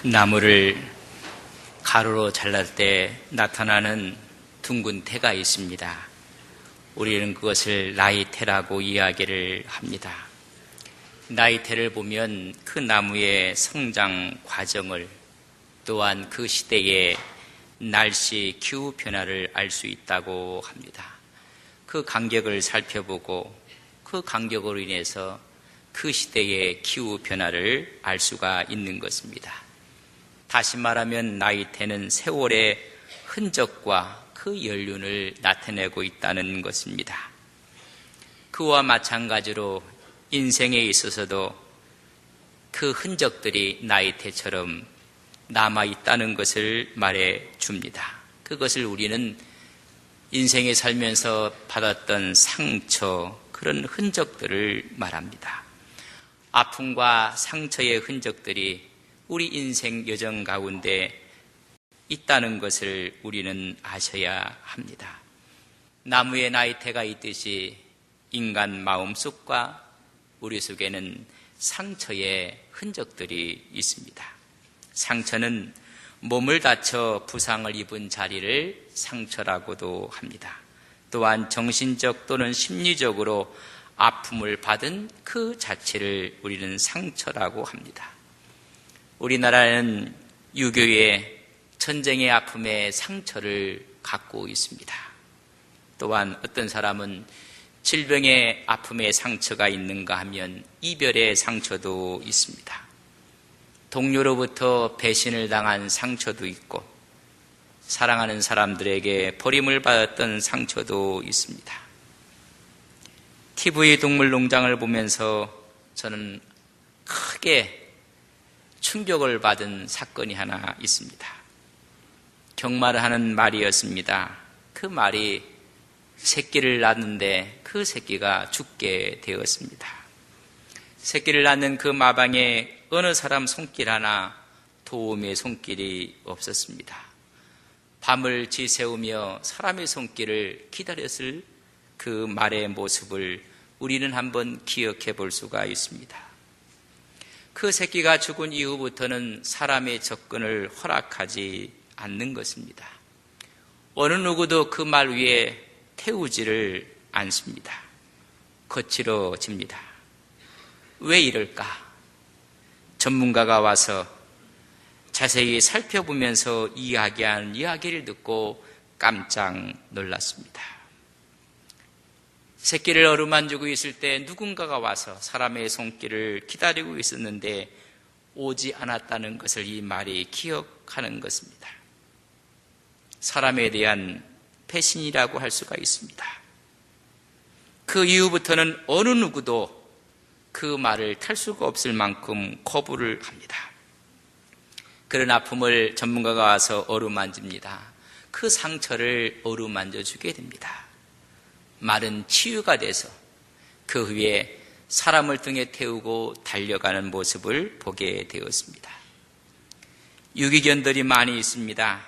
나무를 가로로 잘랄 때 나타나는 둥근 태가 있습니다. 우리는 그것을 나이테라고 이야기를 합니다. 나이테를 보면 그 나무의 성장 과정을, 또한 그 시대의 날씨 기후 변화를 알 수 있다고 합니다. 그 간격을 살펴보고 그 간격으로 인해서 그 시대의 기후 변화를 알 수가 있는 것입니다. 다시 말하면 나이테는 세월의 흔적과 그 연륜을 나타내고 있다는 것입니다. 그와 마찬가지로 인생에 있어서도 그 흔적들이 나이테처럼 남아있다는 것을 말해 줍니다. 그것을 우리는 인생에 살면서 받았던 상처, 그런 흔적들을 말합니다. 아픔과 상처의 흔적들이 우리 인생 여정 가운데 있다는 것을 우리는 아셔야 합니다. 나무에 나이테가 있듯이 인간 마음속과 우리 속에는 상처의 흔적들이 있습니다. 상처는 몸을 다쳐 부상을 입은 자리를 상처라고도 합니다. 또한 정신적 또는 심리적으로 아픔을 받은 그 자체를 우리는 상처라고 합니다. 우리나라는 유교의 전쟁의 아픔의 상처를 갖고 있습니다. 또한 어떤 사람은 질병의 아픔의 상처가 있는가 하면 이별의 상처도 있습니다. 동료로부터 배신을 당한 상처도 있고, 사랑하는 사람들에게 버림을 받았던 상처도 있습니다. TV 동물농장을 보면서 저는 크게 충격을 받은 사건이 하나 있습니다. 경마를 하는 말이었습니다. 그 말이 새끼를 낳는데 그 새끼가 죽게 되었습니다. 새끼를 낳는 그 마방에 어느 사람 손길 하나 도움의 손길이 없었습니다. 밤을 지새우며 사람의 손길을 기다렸을 그 말의 모습을 우리는 한번 기억해 볼 수가 있습니다. 그 새끼가 죽은 이후부터는 사람의 접근을 허락하지 않는 것입니다. 어느 누구도 그 말 위에 태우지를 않습니다. 거칠어집니다. 왜 이럴까? 전문가가 와서 자세히 살펴보면서 이야기한 이야기를 듣고 깜짝 놀랐습니다. 새끼를 어루만지고 있을 때 누군가가 와서 사람의 손길을 기다리고 있었는데 오지 않았다는 것을 이 말이 기억하는 것입니다. 사람에 대한 배신이라고 할 수가 있습니다. 그 이후부터는 어느 누구도 그 말을 탈 수가 없을 만큼 거부를 합니다. 그런 아픔을 전문가가 와서 어루만집니다. 그 상처를 어루만져주게 됩니다. 말은 치유가 돼서 그 후에 사람을 등에 태우고 달려가는 모습을 보게 되었습니다. 유기견들이 많이 있습니다.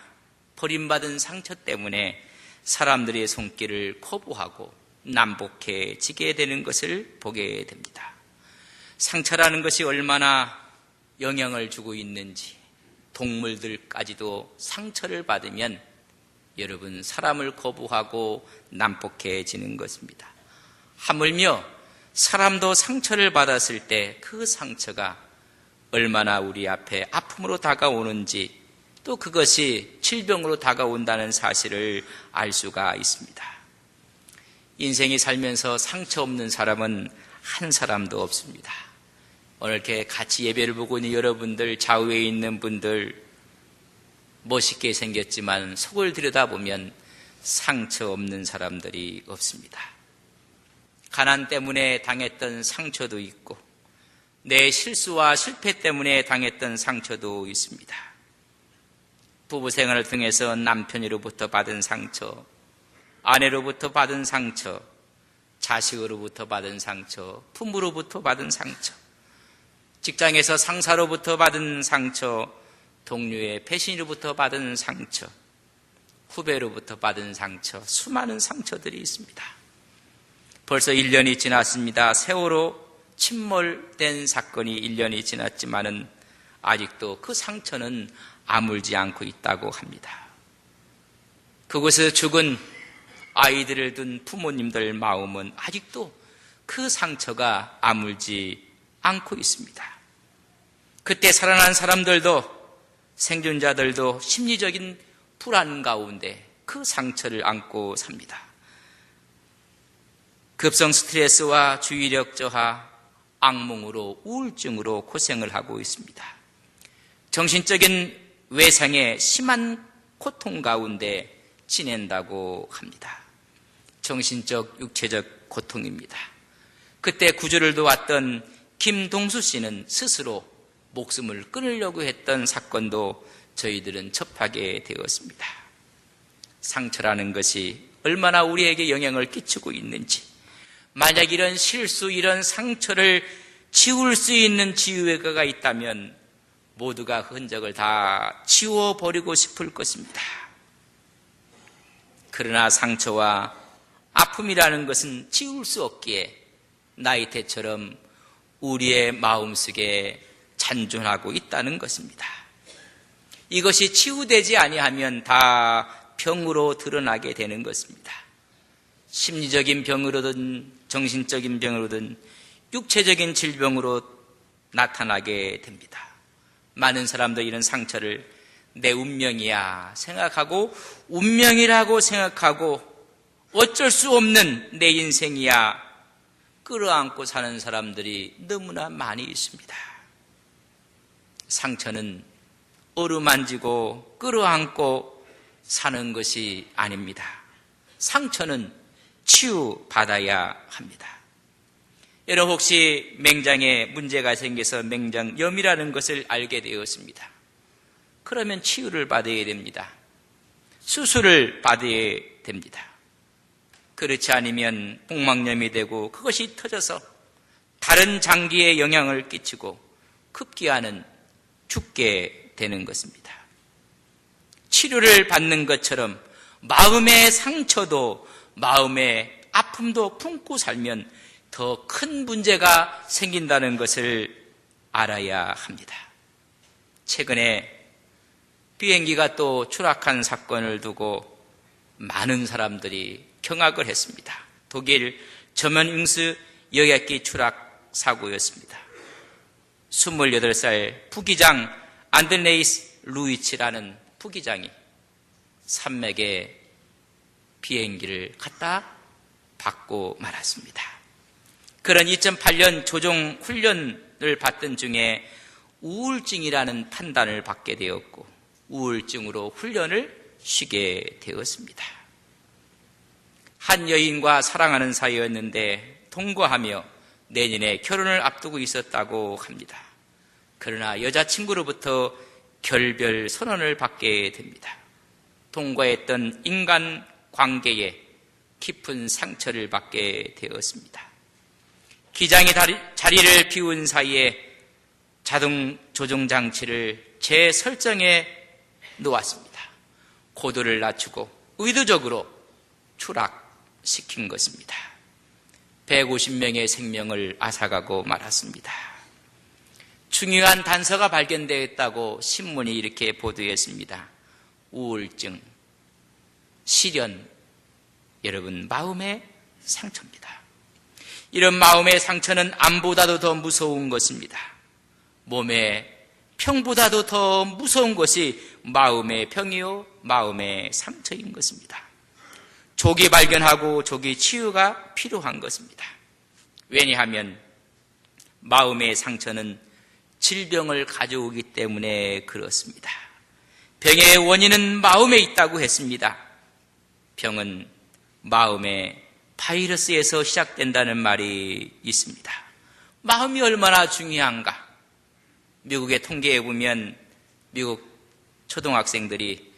버림받은 상처 때문에 사람들의 손길을 거부하고 난폭해지게 되는 것을 보게 됩니다. 상처라는 것이 얼마나 영향을 주고 있는지, 동물들까지도 상처를 받으면 여러분 사람을 거부하고 난폭해지는 것입니다. 하물며 사람도 상처를 받았을 때 그 상처가 얼마나 우리 앞에 아픔으로 다가오는지, 또 그것이 질병으로 다가온다는 사실을 알 수가 있습니다. 인생이 살면서 상처 없는 사람은 한 사람도 없습니다. 오늘 이렇게 같이 예배를 보고 있는 여러분들, 좌우에 있는 분들, 멋있게 생겼지만 속을 들여다보면 상처 없는 사람들이 없습니다. 가난 때문에 당했던 상처도 있고, 내 실수와 실패 때문에 당했던 상처도 있습니다. 부부 생활을 통해서 남편으로부터 받은 상처, 아내로부터 받은 상처, 자식으로부터 받은 상처, 부모로부터 받은 상처, 직장에서 상사로부터 받은 상처, 동료의 배신으로부터 받은 상처, 후배로부터 받은 상처, 수많은 상처들이 있습니다. 벌써 1년이 지났습니다. 세월호 침몰된 사건이 1년이 지났지만은 아직도 그 상처는 아물지 않고 있다고 합니다. 그곳에 죽은 아이들을 둔 부모님들 마음은 아직도 그 상처가 아물지 않고 있습니다. 그때 살아난 사람들도, 생존자들도 심리적인 불안 가운데 그 상처를 안고 삽니다. 급성 스트레스와 주의력 저하, 악몽으로, 우울증으로 고생을 하고 있습니다. 정신적인 외상의 심한 고통 가운데 지낸다고 합니다. 정신적, 육체적 고통입니다. 그때 구조를 도왔던 김동수 씨는 스스로 목숨을 끊으려고 했던 사건도 저희들은 접하게 되었습니다. 상처라는 것이 얼마나 우리에게 영향을 끼치고 있는지, 만약 이런 실수, 이런 상처를 지울 수 있는 지우개가 있다면 모두가 그 흔적을 다 지워버리고 싶을 것입니다. 그러나 상처와 아픔이라는 것은 지울 수 없기에 나이테처럼 우리의 마음속에 잔존하고 있다는 것입니다. 이것이 치유되지 아니하면 다 병으로 드러나게 되는 것입니다. 심리적인 병으로든 정신적인 병으로든 육체적인 질병으로 나타나게 됩니다. 많은 사람들이 이런 상처를 내 운명이야 생각하고, 운명이라고 생각하고, 어쩔 수 없는 내 인생이야 끌어안고 사는 사람들이 너무나 많이 있습니다. 상처는 어루만지고 끌어안고 사는 것이 아닙니다. 상처는 치유받아야 합니다. 여러분, 혹시 맹장에 문제가 생겨서 맹장염이라는 것을 알게 되었습니다. 그러면 치유를 받아야 됩니다. 수술을 받아야 됩니다. 그렇지 않으면 복막염이 되고 그것이 터져서 다른 장기에 영향을 끼치고 급기야는 죽게 되는 것입니다. 치료를 받는 것처럼 마음의 상처도, 마음의 아픔도 품고 살면 더 큰 문제가 생긴다는 것을 알아야 합니다. 최근에 비행기가 또 추락한 사건을 두고 많은 사람들이 경악을 했습니다. 독일 저먼윙스 여객기 추락 사고였습니다. 28살 부기장 안드레이스 루이치라는 부기장이 산맥에 비행기를 갖다 받고 말았습니다. 그런 2008년 조종 훈련을 받던 중에 우울증이라는 판단을 받게 되었고 우울증으로 훈련을 쉬게 되었습니다. 한 여인과 사랑하는 사이였는데 동거하며 내년에 결혼을 앞두고 있었다고 합니다. 그러나 여자친구로부터 결별 선언을 받게 됩니다. 동거했던 인간 관계에 깊은 상처를 받게 되었습니다. 기장이 자리를 비운 사이에 자동 조종 장치를 재설정해 놓았습니다. 고도를 낮추고 의도적으로 추락시킨 것입니다. 150명의 생명을 앗아가고 말았습니다. 중요한 단서가 발견되었다고 신문이 이렇게 보도했습니다. 우울증, 시련, 여러분 마음의 상처입니다. 이런 마음의 상처는 암보다도 더 무서운 것입니다. 몸의 병보다도 더 무서운 것이 마음의 병이요, 마음의 상처인 것입니다. 조기 발견하고 조기 치유가 필요한 것입니다. 왜냐하면 마음의 상처는 질병을 가져오기 때문에 그렇습니다. 병의 원인은 마음에 있다고 했습니다. 병은 마음의 바이러스에서 시작된다는 말이 있습니다. 마음이 얼마나 중요한가? 미국의 통계에 보면 미국 초등학생들이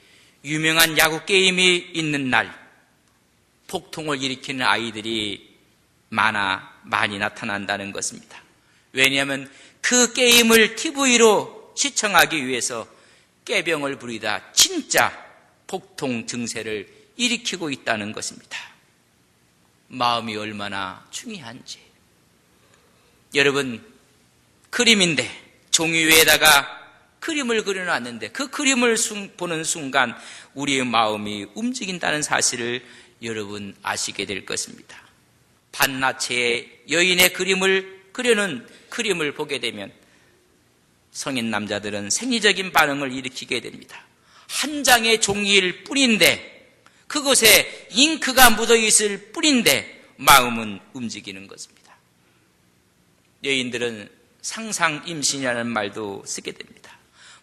유명한 야구 게임이 있는 날 폭통을 일으키는 아이들이 많이 나타난다는 것입니다. 왜냐하면 그 게임을 TV로 시청하기 위해서 깨병을 부리다 진짜 폭통 증세를 일으키고 있다는 것입니다. 마음이 얼마나 중요한지. 여러분, 그림인데 종이 위에다가 그림을 그려놨는데 그 그림을 보는 순간 우리의 마음이 움직인다는 사실을 여러분 아시게 될 것입니다. 반나체의 여인의 그림을 그려놓은 그림을 보게 되면 성인 남자들은 생리적인 반응을 일으키게 됩니다. 한 장의 종이일 뿐인데 그곳에 잉크가 묻어 있을 뿐인데 마음은 움직이는 것입니다. 여인들은 상상 임신이라는 말도 쓰게 됩니다.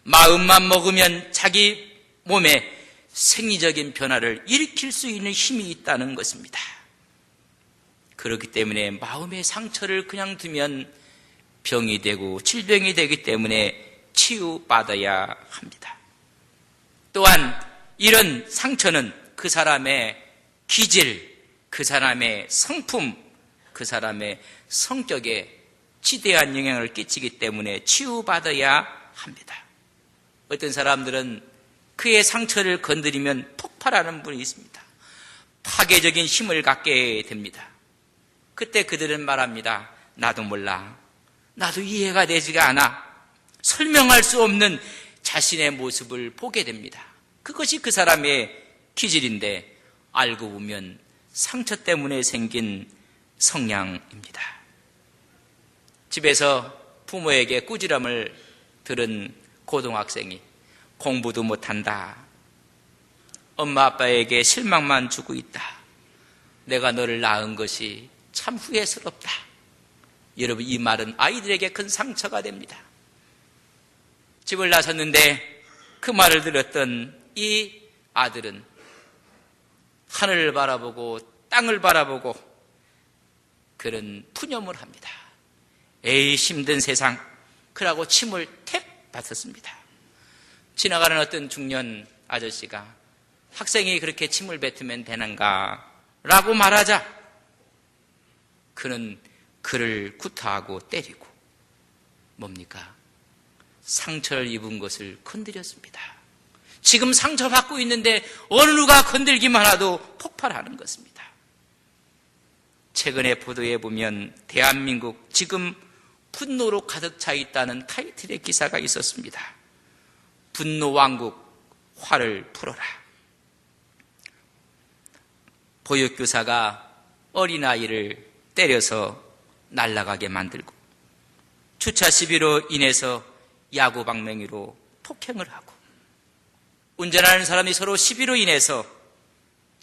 마음만 먹으면 자기 몸에 생리적인 변화를 일으킬 수 있는 힘이 있다는 것입니다. 그렇기 때문에 마음의 상처를 그냥 두면 병이 되고 질병이 되기 때문에 치유받아야 합니다. 또한 이런 상처는 그 사람의 기질, 그 사람의 성품, 그 사람의 성격에 지대한 영향을 끼치기 때문에 치유받아야 합니다. 어떤 사람들은 그의 상처를 건드리면 폭발하는 분이 있습니다. 파괴적인 힘을 갖게 됩니다. 그때 그들은 말합니다. 나도 몰라. 나도 이해가 되지가 않아. 설명할 수 없는 자신의 모습을 보게 됩니다. 그것이 그 사람의 기질인데 알고 보면 상처 때문에 생긴 성향입니다. 집에서 부모에게 꾸지람을 들은 고등학생이 공부도 못한다. 엄마 아빠에게 실망만 주고 있다. 내가 너를 낳은 것이 참 후회스럽다. 여러분, 이 말은 아이들에게 큰 상처가 됩니다. 집을 나섰는데 그 말을 들었던 이 아들은 하늘을 바라보고 땅을 바라보고 그런 푸념을 합니다. 에이, 힘든 세상. 그러고 침을 탭 뱉었습니다. 지나가는 어떤 중년 아저씨가 학생이 그렇게 침을 뱉으면 되는가? 라고 말하자 그는 그를 구타하고 때리고 뭡니까? 상처를 입은 것을 건드렸습니다. 지금 상처받고 있는데 어느 누가 건들기만 해도 폭발하는 것입니다. 최근에 보도에 보면 대한민국 지금 분노로 가득 차 있다는 타이틀의 기사가 있었습니다. 분노 왕국 화를 풀어라. 보육교사가 어린아이를 때려서 날아가게 만들고 주차 시비로 인해서 야구 방망이로 폭행을 하고 운전하는 사람이 서로 시비로 인해서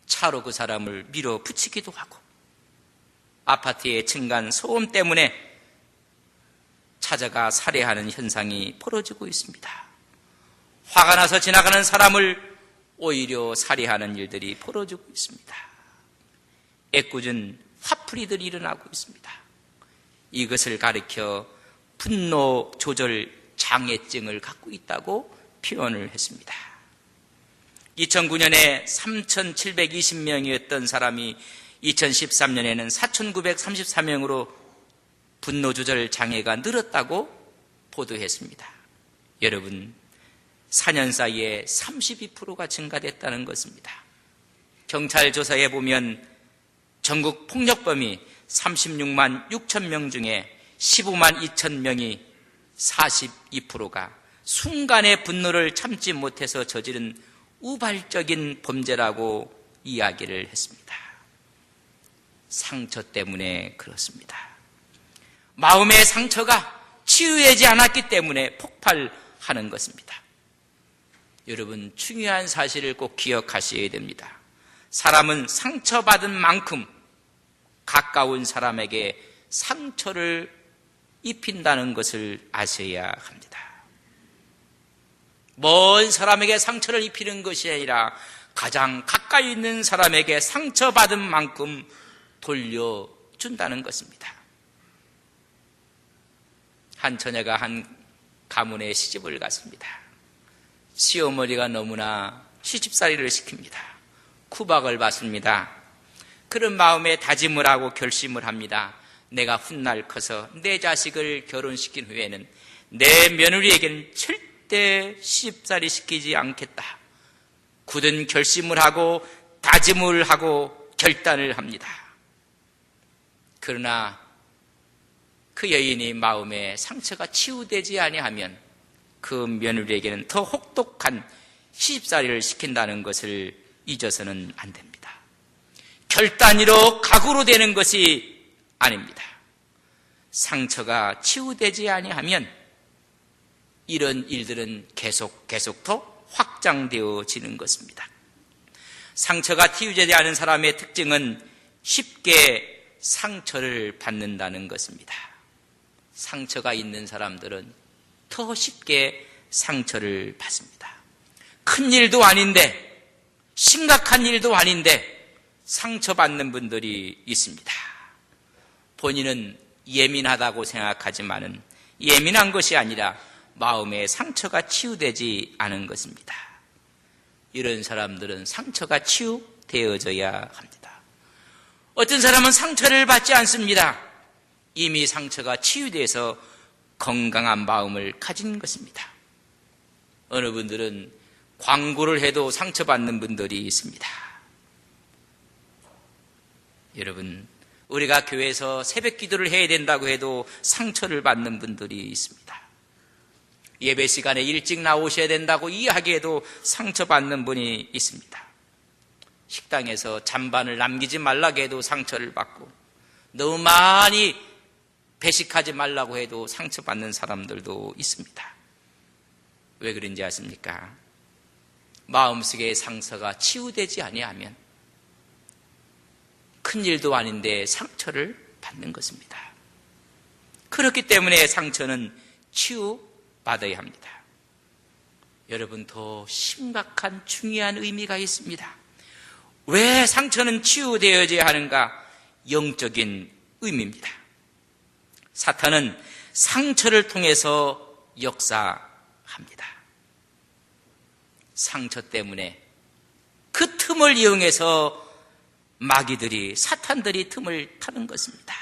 차로 그 사람을 밀어붙이기도 하고 아파트의 층간 소음 때문에 찾아가 살해하는 현상이 벌어지고 있습니다. 화가 나서 지나가는 사람을 오히려 살해하는 일들이 벌어지고 있습니다. 애꿎은 화풀이들이 일어나고 있습니다. 이것을 가리켜 분노 조절 장애증을 갖고 있다고 표현을 했습니다. 2009년에 3,720명이었던 사람이 2013년에는 4,934명으로 분노 조절 장애가 늘었다고 보도했습니다. 여러분, 4년 사이에 32%가 증가됐다는 것입니다. 경찰 조사에 보면 전국 폭력범이 36만 6천 명 중에 15만 2천 명이 42%가 순간의 분노를 참지 못해서 저지른 우발적인 범죄라고 이야기를 했습니다. 상처 때문에 그렇습니다. 마음의 상처가 치유되지 않았기 때문에 폭발하는 것입니다. 여러분, 중요한 사실을 꼭 기억하셔야 됩니다. 사람은 상처받은 만큼 가까운 사람에게 상처를 입힌다는 것을 아셔야 합니다. 먼 사람에게 상처를 입히는 것이 아니라 가장 가까이 있는 사람에게 상처받은 만큼 돌려준다는 것입니다. 한 처녀가 한 가문에 시집을 갔습니다. 시어머니가 너무나 시집살이를 시킵니다. 구박을 받습니다. 그런 마음에 다짐을 하고 결심을 합니다. 내가 훗날 커서 내 자식을 결혼시킨 후에는 내 며느리에게는 절대 시집살이 시키지 않겠다. 굳은 결심을 하고 다짐을 하고 결단을 합니다. 그러나 그 여인이 마음에 상처가 치유되지 아니하면 그 며느리에게는 더 혹독한 시집살이를 시킨다는 것을 잊어서는 안 됩니다. 결단으로 각오로 되는 것이 아닙니다. 상처가 치유되지 아니하면 이런 일들은 계속 더 확장되어지는 것입니다. 상처가 치유되지 않은 사람의 특징은 쉽게 상처를 받는다는 것입니다. 상처가 있는 사람들은 더 쉽게 상처를 받습니다. 큰 일도 아닌데, 심각한 일도 아닌데 상처받는 분들이 있습니다. 본인은 예민하다고 생각하지만은 예민한 것이 아니라 마음의 상처가 치유되지 않은 것입니다. 이런 사람들은 상처가 치유되어져야 합니다. 어떤 사람은 상처를 받지 않습니다. 이미 상처가 치유돼서 건강한 마음을 가진 것입니다. 어느 분들은 광고를 해도 상처받는 분들이 있습니다. 여러분, 우리가 교회에서 새벽 기도를 해야 된다고 해도 상처를 받는 분들이 있습니다. 예배 시간에 일찍 나오셔야 된다고 이야기해도 상처받는 분이 있습니다. 식당에서 잔반을 남기지 말라고 해도 상처를 받고, 너무 많이 배식하지 말라고 해도 상처받는 사람들도 있습니다. 왜 그런지 아십니까? 마음속의 상처가 치유되지 아니하면 큰일도 아닌데 상처를 받는 것입니다. 그렇기 때문에 상처는 치유받아야 합니다. 여러분, 더 심각한 중요한 의미가 있습니다. 왜 상처는 치유되어져야 하는가? 영적인 의미입니다. 사탄은 상처를 통해서 역사합니다. 상처 때문에 그 틈을 이용해서 마귀들이, 사탄들이 틈을 타는 것입니다.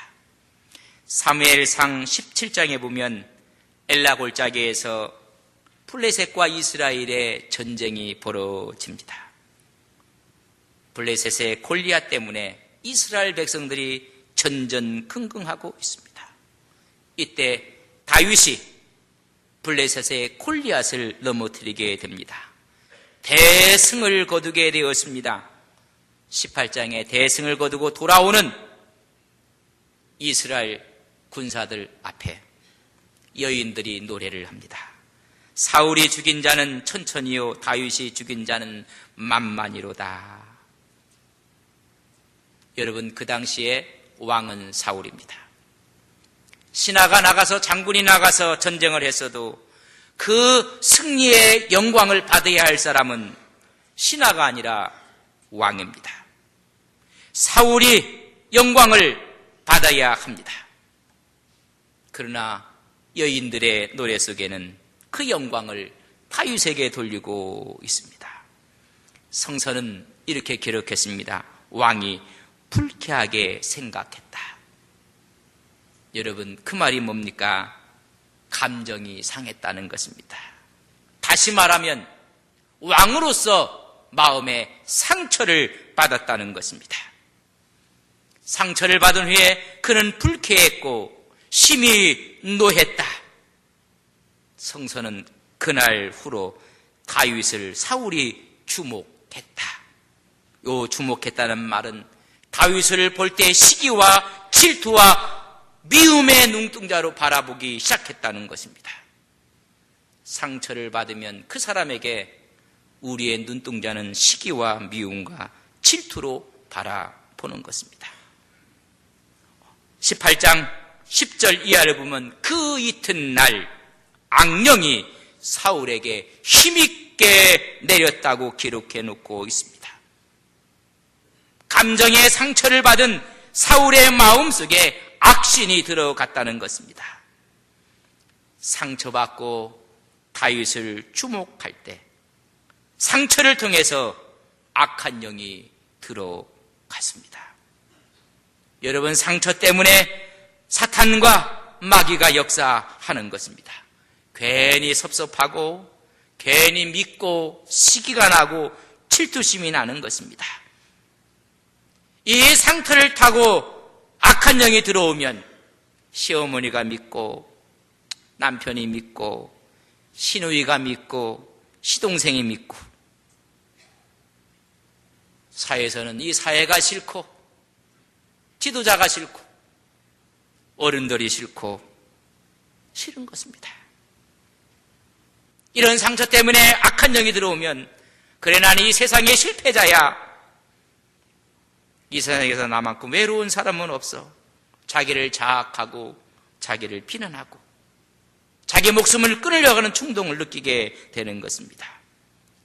사무엘상 17장에 보면 엘라 골짜기에서 블레셋과 이스라엘의 전쟁이 벌어집니다. 블레셋의 골리앗 때문에 이스라엘 백성들이 전전긍긍하고 있습니다. 이때 다윗이 블레셋의 골리앗을 넘어뜨리게 됩니다. 대승을 거두게 되었습니다. 18장에 대승을 거두고 돌아오는 이스라엘 군사들 앞에 여인들이 노래를 합니다. 사울이 죽인 자는 천천히요, 다윗이 죽인 자는 만만히로다. 여러분, 그 당시에 왕은 사울입니다. 신하가 나가서, 장군이 나가서 전쟁을 했어도 그 승리의 영광을 받아야 할 사람은 신하가 아니라 왕입니다. 사울이 영광을 받아야 합니다. 그러나 여인들의 노래 속에는 그 영광을 다윗에게 돌리고 있습니다. 성서는 이렇게 기록했습니다. 왕이 불쾌하게 생각했다. 여러분, 그 말이 뭡니까? 감정이 상했다는 것입니다. 다시 말하면 왕으로서 마음에 상처를 받았다는 것입니다. 상처를 받은 후에 그는 불쾌했고 심히 노했다. 성서는 그날 후로 다윗을 사울이 주목했다. 요 주목했다는 말은 다윗을 볼 때 시기와 질투와 미움의 눈동자로 바라보기 시작했다는 것입니다. 상처를 받으면 그 사람에게 우리의 눈동자는 시기와 미움과 질투로 바라보는 것입니다. 18장 10절 이하를 보면 그 이튿날 악령이 사울에게 힘있게 내렸다고 기록해 놓고 있습니다. 감정의 상처를 받은 사울의 마음속에 악신이 들어갔다는 것입니다. 상처받고 다윗을 주목할 때 상처를 통해서 악한 영이 들어갔습니다. 여러분, 상처 때문에 사탄과 마귀가 역사하는 것입니다. 괜히 섭섭하고 괜히 믿고 시기가 나고 질투심이 나는 것입니다. 이 상처를 타고 악한 영이 들어오면 시어머니가 믿고 남편이 믿고 시누이가 믿고 시동생이 믿고 사회에서는 이 사회가 싫고 지도자가 싫고 어른들이 싫고 싫은 것입니다. 이런 상처 때문에 악한 영이 들어오면 그래 나는 이 세상의 실패자야. 이 세상에서 나만큼 외로운 사람은 없어. 자기를 자학하고 자기를 비난하고 자기 목숨을 끊으려고 하는 충동을 느끼게 되는 것입니다.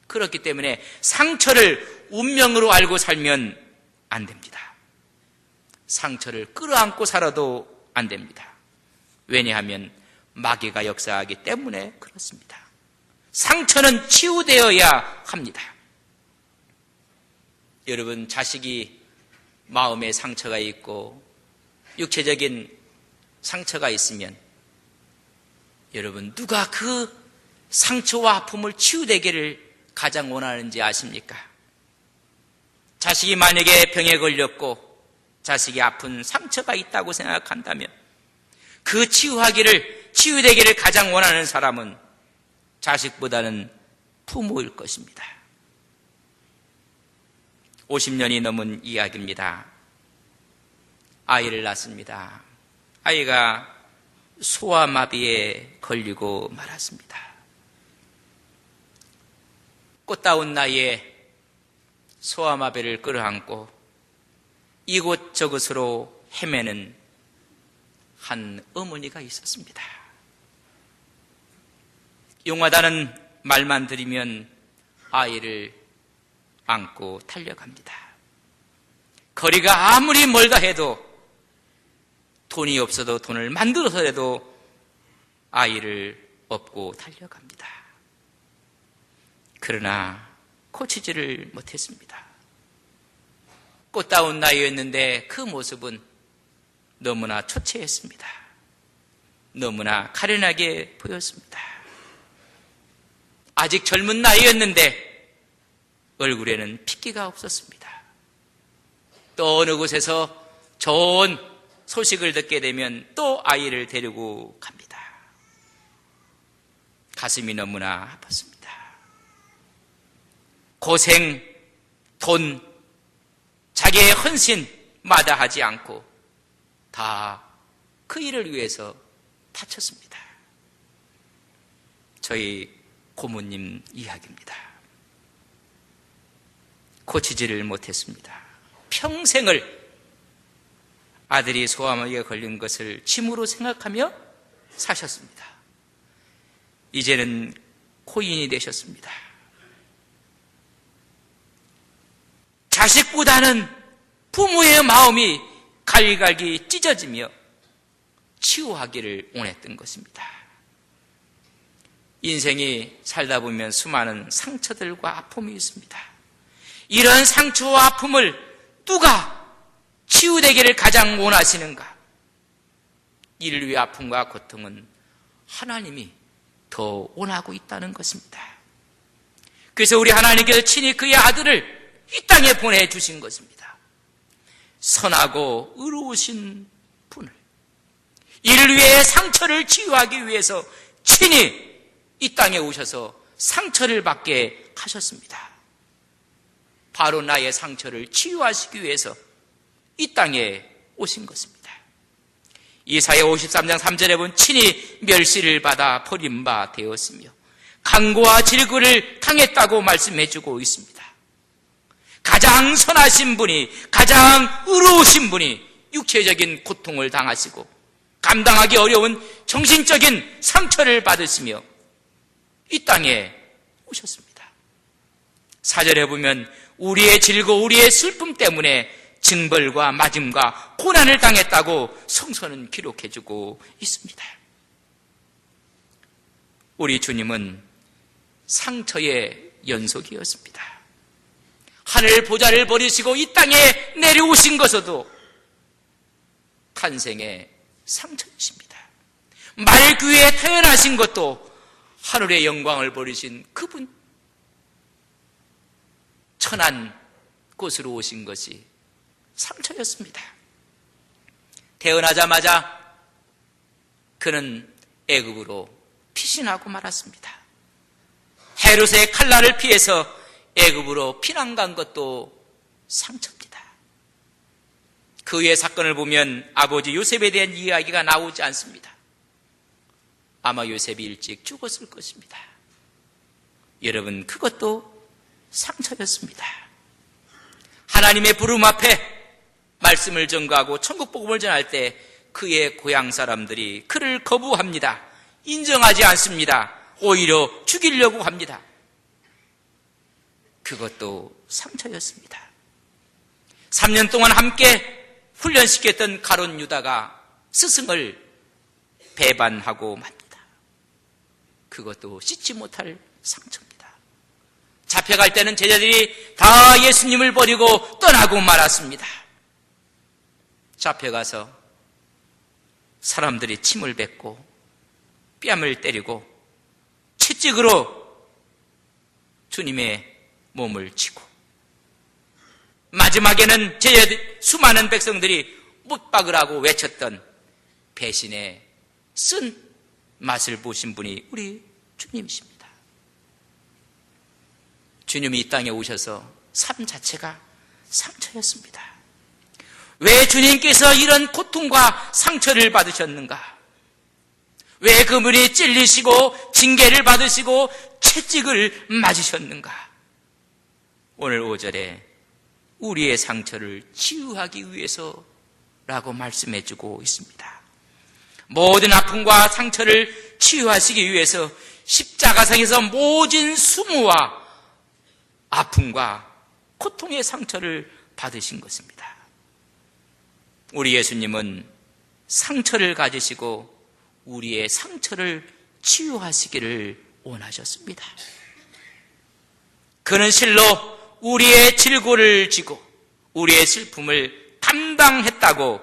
그렇기 때문에 상처를 운명으로 알고 살면 안 됩니다. 상처를 끌어안고 살아도 안 됩니다. 왜냐하면 마귀가 역사하기 때문에 그렇습니다. 상처는 치유되어야 합니다. 여러분, 자식이 마음에 상처가 있고 육체적인 상처가 있으면 여러분, 누가 그 상처와 아픔을 치유되기를 가장 원하는지 아십니까? 자식이 만약에 병에 걸렸고 자식이 아픈 상처가 있다고 생각한다면 그 치유되기를 가장 원하는 사람은 자식보다는 부모일 것입니다. 50년이 넘은 이야기입니다. 아이를 낳습니다. 아이가 소아마비에 걸리고 말았습니다. 꽃다운 나이에 소아마비를 끌어안고 이곳저곳으로 헤매는 한 어머니가 있었습니다. 용하다는 말만 들으면 아이를 안고 달려갑니다. 거리가 아무리 멀다 해도 돈이 없어도 돈을 만들어서라도 아이를 업고 달려갑니다. 그러나 고치지를 못했습니다. 꽃다운 나이였는데 그 모습은 너무나 초췌했습니다. 너무나 가련하게 보였습니다. 아직 젊은 나이였는데 얼굴에는 핏기가 없었습니다. 또 어느 곳에서 좋은 소식을 듣게 되면 또 아이를 데리고 갑니다. 가슴이 너무나 아팠습니다. 고생, 돈, 자기의 헌신 마다하지 않고 다 그 일을 위해서 바쳤습니다. 저희 고모님 이야기입니다. 고치지를 못했습니다. 평생을 아들이 소아마비에 걸린 것을 짐으로 생각하며 사셨습니다. 이제는 고인이 되셨습니다. 자식보다는 부모의 마음이 갈갈기 찢어지며 치유하기를 원했던 것입니다. 인생이 살다 보면 수많은 상처들과 아픔이 있습니다. 이런 상처와 아픔을 누가 치유되기를 가장 원하시는가? 인류의 아픔과 고통은 하나님이 더 원하고 있다는 것입니다. 그래서 우리 하나님께서 친히 그의 아들을 이 땅에 보내주신 것입니다. 선하고 의로우신 분을 인류의 상처를 치유하기 위해서 친히 이 땅에 오셔서 상처를 받게 하셨습니다. 바로 나의 상처를 치유하시기 위해서 이 땅에 오신 것입니다. 이사야 53장 3절에 보면 친히 멸시를 받아 버림바 되었으며 강고와 질고를 당했다고 말씀해주고 있습니다. 가장 선하신 분이, 가장 의로우신 분이 육체적인 고통을 당하시고 감당하기 어려운 정신적인 상처를 받으시며 이 땅에 오셨습니다. 4절에 보면 우리의 질고 우리의 슬픔 때문에 징벌과 맞음과 고난을 당했다고 성서는 기록해주고 있습니다. 우리 주님은 상처의 연속이었습니다. 하늘 보좌를 버리시고 이 땅에 내려오신 것도 탄생의 상처이십니다. 말귀에 태어나신 것도 하늘의 영광을 버리신 그분, 천한 곳으로 오신 것이 상처였습니다. 태어나자마자 그는 애굽으로 피신하고 말았습니다. 헤롯의 칼날을 피해서 애굽으로 피난 간 것도 상처입니다. 그 후의 사건을 보면 아버지 요셉에 대한 이야기가 나오지 않습니다. 아마 요셉이 일찍 죽었을 것입니다. 여러분, 그것도 상처였습니다. 하나님의 부름 앞에 말씀을 전가하고 천국 복음을 전할 때 그의 고향 사람들이 그를 거부합니다. 인정하지 않습니다. 오히려 죽이려고 합니다. 그것도 상처였습니다. 3년 동안 함께 훈련시켰던 가룟 유다가 스승을 배반하고 맙니다. 그것도 씻지 못할 상처입니다. 잡혀갈 때는 제자들이 다 예수님을 버리고 떠나고 말았습니다. 잡혀가서 사람들이 침을 뱉고 뺨을 때리고 채찍으로 주님의 몸을 치고 마지막에는 수많은 백성들이 못 박으라고 외쳤던 배신의 쓴 맛을 보신 분이 우리 주님이십니다. 주님이 이 땅에 오셔서 삶 자체가 상처였습니다. 왜 주님께서 이런 고통과 상처를 받으셨는가? 왜 그분이 찔리시고 징계를 받으시고 채찍을 맞으셨는가? 오늘 5절에 우리의 상처를 치유하기 위해서라고 말씀해 주고 있습니다. 모든 아픔과 상처를 치유하시기 위해서 십자가상에서 모진 수모와 아픔과 고통의 상처를 받으신 것입니다. 우리 예수님은 상처를 가지시고 우리의 상처를 치유하시기를 원하셨습니다. 그는 실로 우리의 질고를 지고 우리의 슬픔을 감당했다고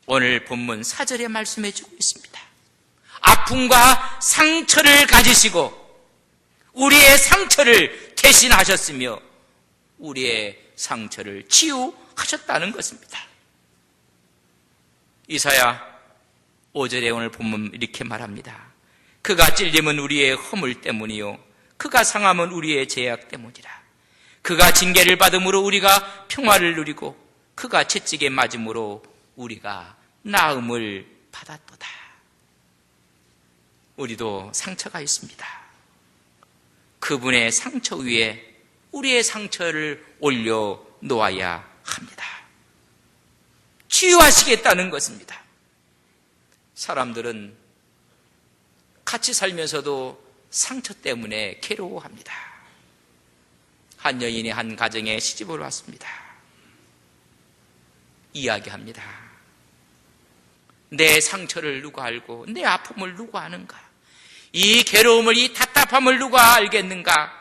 오늘 본문 4절에 말씀해 주고 있습니다. 아픔과 상처를 가지시고 우리의 상처를 대신하셨으며 우리의 상처를 치유하셨다는 것입니다. 이사야 5절에 오늘 본문 이렇게 말합니다. 그가 찔림은 우리의 허물 때문이요 그가 상함은 우리의 죄악 때문이라. 그가 징계를 받음으로 우리가 평화를 누리고 그가 채찍에 맞음으로 우리가 나음을 받았도다. 우리도 상처가 있습니다. 그분의 상처 위에 우리의 상처를 올려 놓아야 합니다. 치유하시겠다는 것입니다. 사람들은 같이 살면서도 상처 때문에 괴로워합니다. 한 여인이 한 가정에 시집을 왔습니다. 이야기합니다. 내 상처를 누가 알고 내 아픔을 누가 아는가? 이 괴로움을, 이 답답함을 누가 알겠는가?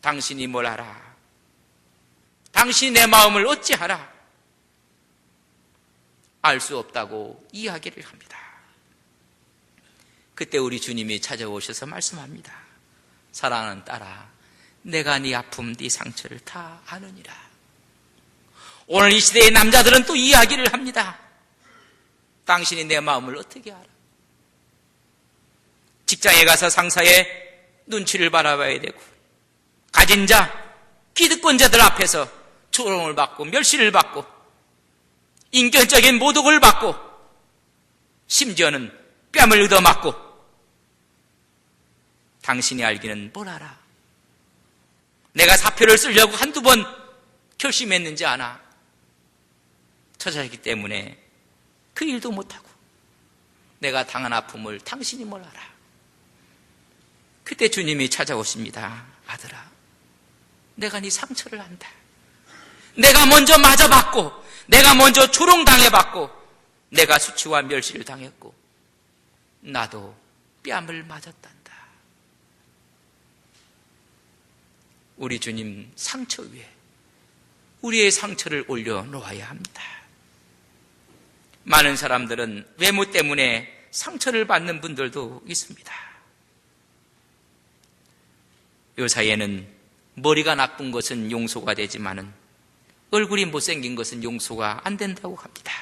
당신이 뭘 알아? 당신이 내 마음을 어찌하라? 알 수 없다고 이야기를 합니다. 그때 우리 주님이 찾아오셔서 말씀합니다. 사랑하는 딸아, 내가 네 아픔, 네 상처를 다 아느니라. 오늘 이 시대의 남자들은 또 이야기를 합니다. 당신이 내 마음을 어떻게 알아? 직장에 가서 상사의 눈치를 바라봐야 되고, 가진 자, 기득권자들 앞에서 조롱을 받고 멸시를 받고 인격적인 모독을 받고 심지어는 뺨을 얻어맞고 당신이 알기는 뭘 알아? 내가 사표를 쓰려고 한두 번 결심했는지 아나? 처자이기 때문에 그 일도 못하고 내가 당한 아픔을 당신이 뭘 알아? 그때 주님이 찾아오십니다. 아들아, 내가 네 상처를 안다. 내가 먼저 맞아봤고 내가 먼저 조롱당해봤고 내가 수치와 멸시를 당했고 나도 뺨을 맞았단다. 우리 주님 상처 위에 우리의 상처를 올려놓아야 합니다. 많은 사람들은 외모 때문에 상처를 받는 분들도 있습니다. 요 사이에는 머리가 나쁜 것은 용서가 되지만은 얼굴이 못생긴 것은 용서가 안 된다고 합니다.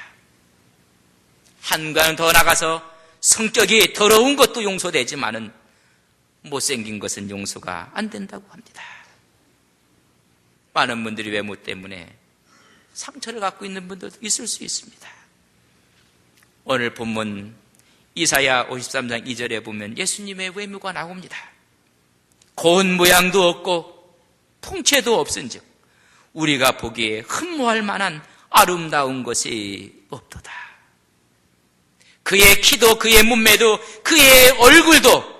한가는 더 나가서 성격이 더러운 것도 용서되지만은 못생긴 것은 용서가 안 된다고 합니다. 많은 분들이 외모 때문에 상처를 갖고 있는 분들도 있을 수 있습니다. 오늘 본문 이사야 53장 2절에 보면 예수님의 외모가 나옵니다. 고운 모양도 없고 통체도 없은즉 우리가 보기에 흠모할 만한 아름다운 것이 없도다. 그의 키도 그의 몸매도 그의 얼굴도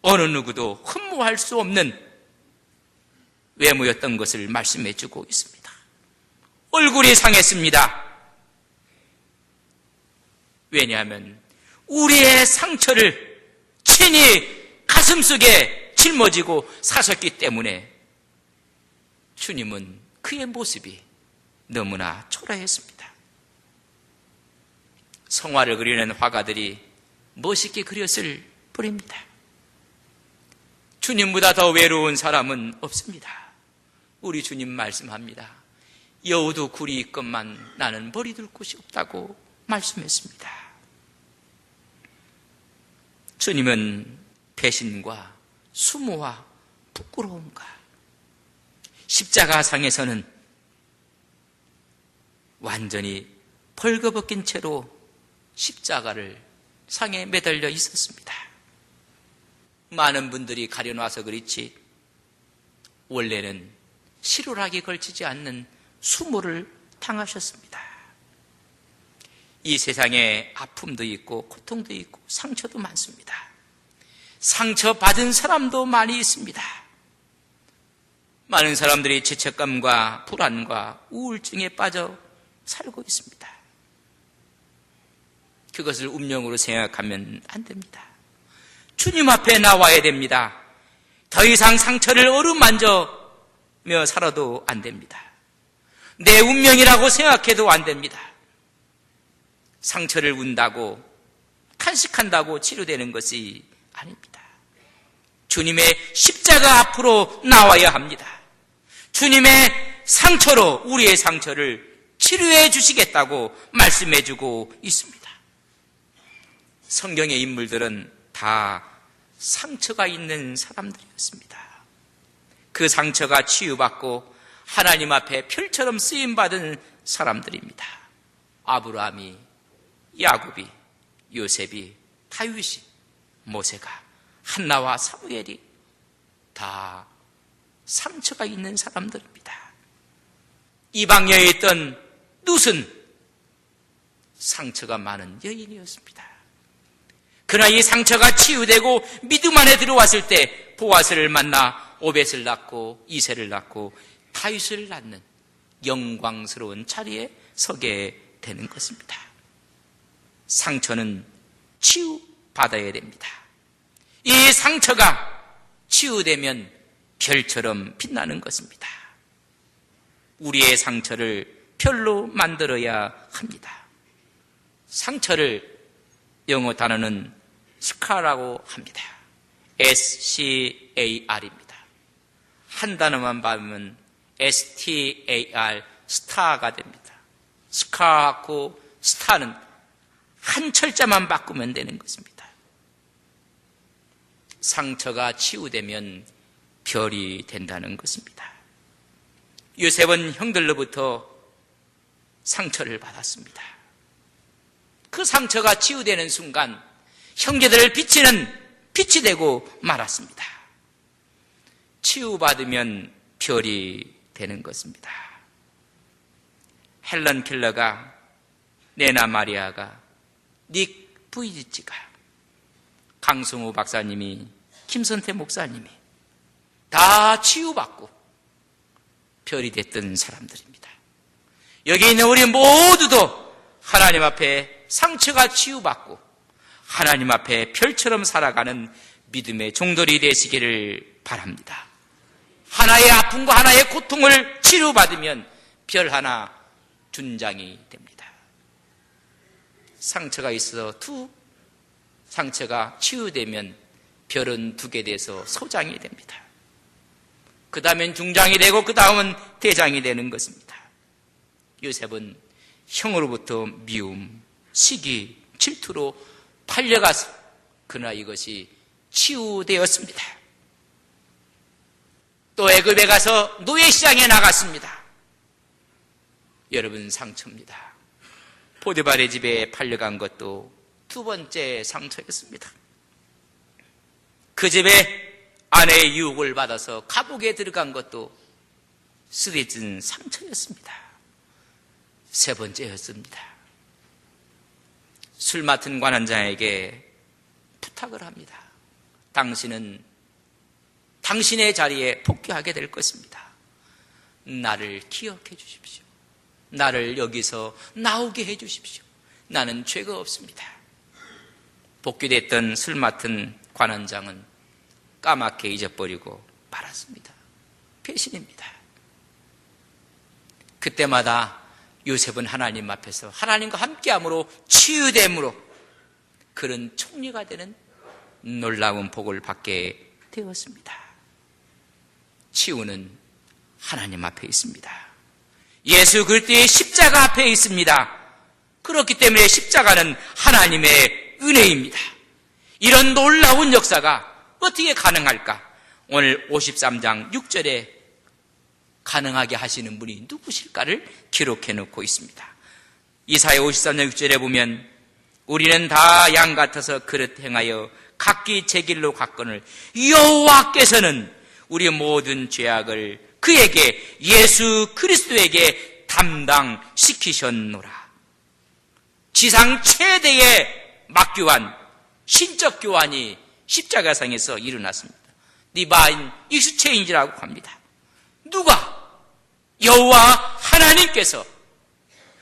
어느 누구도 흠모할 수 없는 외모였던 것을 말씀해 주고 있습니다. 얼굴이 상했습니다. 왜냐하면 우리의 상처를 친히 가슴속에 짊어지고 사셨기 때문에 주님은 그의 모습이 너무나 초라했습니다. 성화를 그리는 화가들이 멋있게 그렸을 뿐입니다. 주님보다 더 외로운 사람은 없습니다. 우리 주님 말씀합니다. 여우도 굴이 있건만 나는 머리 둘 곳이 없다고 말씀했습니다. 주님은 배신과 수모와 부끄러움과 십자가상에서는 완전히 벌거벗긴 채로 십자가를 상에 매달려 있었습니다. 많은 분들이 가려놔서 그렇지 원래는 실오락이 걸치지 않는 수모를 당하셨습니다. 이 세상에 아픔도 있고 고통도 있고 상처도 많습니다. 상처받은 사람도 많이 있습니다. 많은 사람들이 죄책감과 불안과 우울증에 빠져 살고 있습니다. 그것을 운명으로 생각하면 안 됩니다. 주님 앞에 나와야 됩니다. 더 이상 상처를 어루만져며 살아도 안 됩니다. 내 운명이라고 생각해도 안 됩니다. 상처를 운다고 탄식한다고 치료되는 것이 아닙니다. 주님의 십자가 앞으로 나와야 합니다. 주님의 상처로 우리의 상처를 치료해 주시겠다고 말씀해 주고 있습니다. 성경의 인물들은 다 상처가 있는 사람들이었습니다. 그 상처가 치유받고 하나님 앞에 별처럼 쓰임받은 사람들입니다. 아브라함이, 야곱이, 요셉이, 다윗이, 모세가, 한나와 사무엘이 다 상처가 있는 사람들입니다. 이방여에 있던 룻은 상처가 많은 여인이었습니다. 그러나 이 상처가 치유되고 믿음 안에 들어왔을 때 보아스를 만나 오벳을 낳고 이새를 낳고 다윗을 낳는 영광스러운 자리에 서게 되는 것입니다. 상처는 치유받아야 됩니다. 이 상처가 치유되면 별처럼 빛나는 것입니다. 우리의 상처를 별로 만들어야 합니다. 상처를 영어 단어는 스카라고 합니다. SCAR입니다. 한 단어만 받으면 STAR, 스타가 됩니다. 스카하고 스타는 한 철자만 바꾸면 되는 것입니다. 상처가 치유되면 별이 된다는 것입니다. 요셉은 형들로부터 상처를 받았습니다. 그 상처가 치유되는 순간 형제들을 비치는 빛이 되고 말았습니다. 치유받으면 별이 되는 것입니다. 헬런 켈러가, 네나 마리아가, 닉 부이지치가, 강성우 박사님이, 김선태 목사님이 다 치유받고 별이 됐던 사람들입니다. 여기 있는 우리 모두도 하나님 앞에 상처가 치유받고 하나님 앞에 별처럼 살아가는 믿음의 종들이 되시기를 바랍니다. 하나의 아픔과 하나의 고통을 치료받으면 별 하나 준장이 됩니다. 상처가 있어 상처가 치유되면 별은 2개 돼서 소장이 됩니다. 그 다음엔 중장이 되고 그 다음은 대장이 되는 것입니다. 요셉은 형으로부터 미움, 시기, 질투로 팔려가서 그러나 이것이 치유되었습니다. 또 애굽에 가서 노예시장에 나갔습니다. 여러분, 상처입니다. 보디발의 집에 팔려간 것도 두 번째 상처였습니다. 그 집에 아내의 유혹을 받아서 감옥에 들어간 것도 쓰러진 상처였습니다. 세 번째였습니다. 술 맡은 관원장에게 부탁을 합니다. 당신은 당신의 자리에 복귀하게 될 것입니다. 나를 기억해 주십시오. 나를 여기서 나오게 해 주십시오. 나는 죄가 없습니다. 복귀됐던 술 맡은 관원장은 까맣게 잊어버리고 말았습니다. 배신입니다. 그때마다 요셉은 하나님 앞에서 하나님과 함께함으로 치유됨으로 그런 총리가 되는 놀라운 복을 받게 되었습니다. 치유는 하나님 앞에 있습니다. 예수 그리스도의 십자가 앞에 있습니다. 그렇기 때문에 십자가는 하나님의 은혜입니다. 이런 놀라운 역사가 어떻게 가능할까? 오늘 53장 6절에 가능하게 하시는 분이 누구실까를 기록해 놓고 있습니다. 이사야 53장 6절에 보면 우리는 다 양 같아서 그릇 행하여 각기 제 길로 갔거늘 여호와께서는 우리 모든 죄악을 그에게 예수 그리스도에게 담당시키셨노라. 지상 최대의 막교환, 신적 교환이 십자가상에서 일어났습니다. 디바인 익스체인지라고 합니다. 누가? 여호와 하나님께서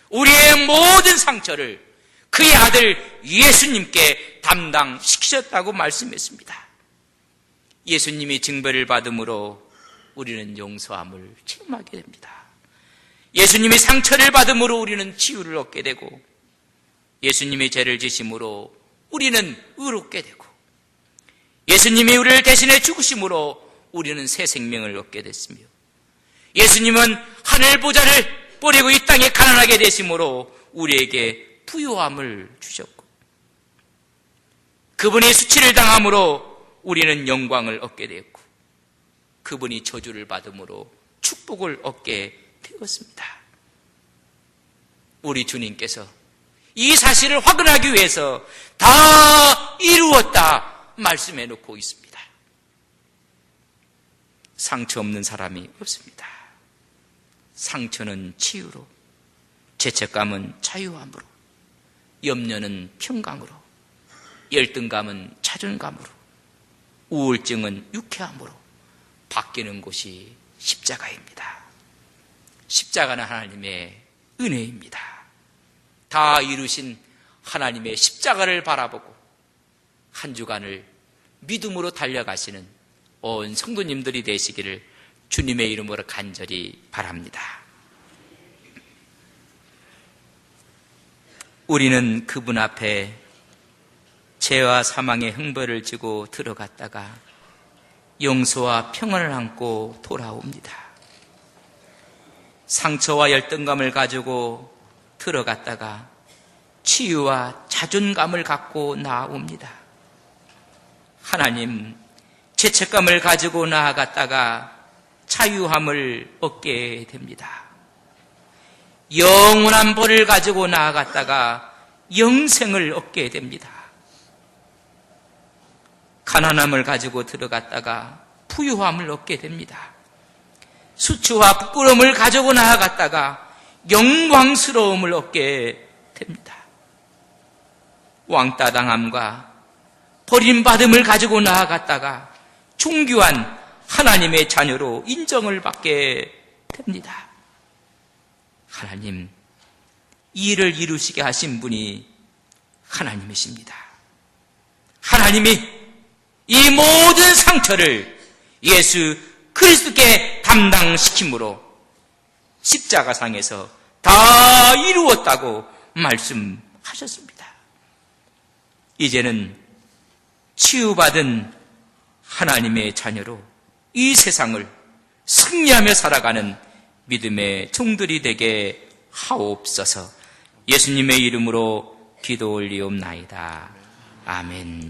우리의 모든 상처를 그의 아들 예수님께 담당시키셨다고 말씀했습니다. 예수님이 징벌을 받음으로 우리는 용서함을 체험하게 됩니다. 예수님이 상처를 받음으로 우리는 치유를 얻게 되고 예수님이 죄를 지심으로 우리는 의롭게 되고 예수님이 우리를 대신해 죽으심으로 우리는 새 생명을 얻게 됐으며 예수님은 하늘 보좌를 버리고 이 땅에 가난하게 되심으로 우리에게 부요함을 주셨고 그분이 수치를 당함으로 우리는 영광을 얻게 되었고 그분이 저주를 받음으로 축복을 얻게 되었습니다. 우리 주님께서 이 사실을 확인하기 위해서 다 이루었다 말씀해 놓고 있습니다. 상처 없는 사람이 없습니다. 상처는 치유로, 죄책감은 자유함으로, 염려는 평강으로, 열등감은 자존감으로, 우울증은 유쾌함으로 바뀌는 곳이 십자가입니다. 십자가는 하나님의 은혜입니다. 다 이루신 하나님의 십자가를 바라보고 한 주간을 믿음으로 달려가시는 온 성도님들이 되시기를 주님의 이름으로 간절히 바랍니다. 우리는 그분 앞에 죄와 사망의 형벌을 지고 들어갔다가 용서와 평안을 안고 돌아옵니다. 상처와 열등감을 가지고 들어갔다가 치유와 자존감을 갖고 나옵니다. 하나님, 죄책감을 가지고 나아갔다가 자유함을 얻게 됩니다. 영원한 벌을 가지고 나아갔다가 영생을 얻게 됩니다. 가난함을 가지고 들어갔다가 부유함을 얻게 됩니다. 수치와 부끄러움을 가지고 나아갔다가 영광스러움을 얻게 됩니다. 왕따당함과 버림받음을 가지고 나아갔다가 존귀한 하나님의 자녀로 인정을 받게 됩니다. 하나님, 이 일을 이루시게 하신 분이 하나님이십니다. 하나님이 이 모든 상처를 예수 그리스도께 담당시킴으로 십자가상에서 다 이루었다고 말씀하셨습니다. 이제는 치유받은 하나님의 자녀로 이 세상을 승리하며 살아가는 믿음의 종들이 되게 하옵소서. 예수님의 이름으로 기도 올리옵나이다. 아멘.